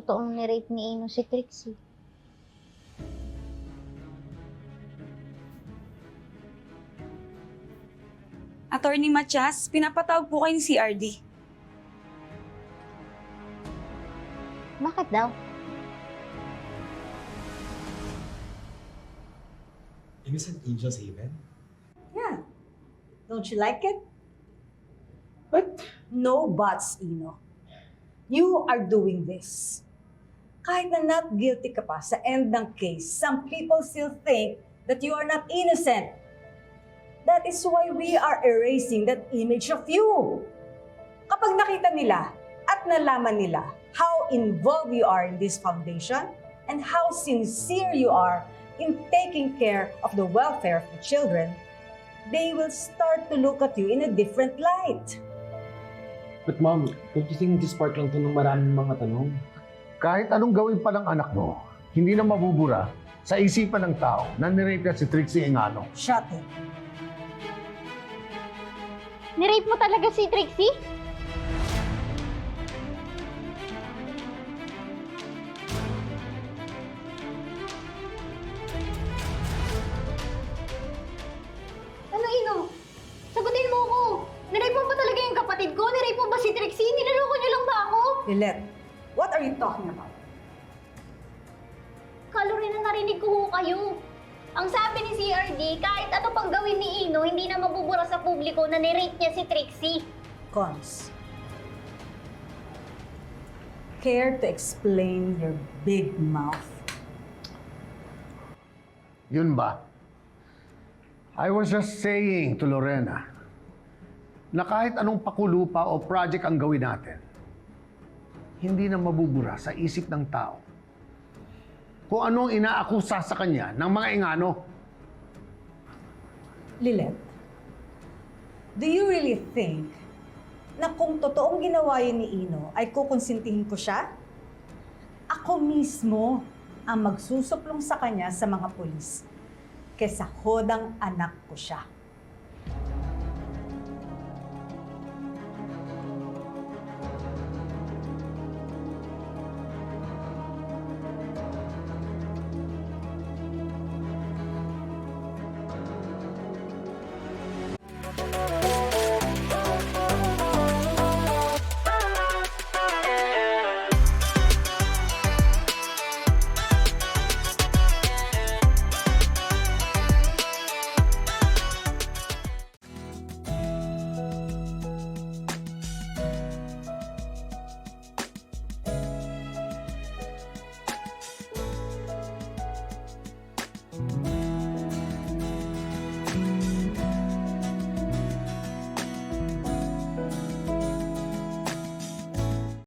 totoong ni-rape ni Ino si Trixie. Attorney Matias, pinapatawag po kayo ni CRD. Bakit daw? Innocent Angel's Haven? Yeah. Don't you like it? But, No buts, Ino. You are doing this. Kahit na not guilty ka pa sa end ng case, some people still think that you are not innocent. That is why we are erasing that image of you. Kapag nakita nila at nalaman nila how involved you are in this foundation and how sincere you are in taking care of the welfare of the children, they will start to look at you in a different light. but ma'am, don't you think this part lang to ng maraming mga tanong? Kahit anong gawin pa ng anak mo, hindi na mabubura sa isipan ng tao na nirape niya si Trixie Engano. Shut it. Ni-rape mo talaga si Trixie? Ano, Ino? Sagutin mo ko. Ni-rape mo ba talaga yung kapatid ko? Ni-rape mo ba si Trixie? Niloloko niyo lang ba ako? Lilette, what are you talking about? Kalori na narinig ko ho kayo. Ang sabi ni CRD, kahit ano pang gawin ni Ino, hindi na mabubura sa publiko na ni-rape niya si Trixie. Cons. Care to explain your big mouth? Yun ba? I was just saying to Lorena na kahit anong pakulupa o project ang gawin natin, hindi na mabubura sa isip ng tao kung anong inaakusa sa kanya ng mga Engano. Lilette, do you really think na kung totoong ginawa yun ni Ino ay kukonsintihin ko siya? Ako mismo ang magsusuplong sa kanya sa mga pulis kesa hodang anak ko siya.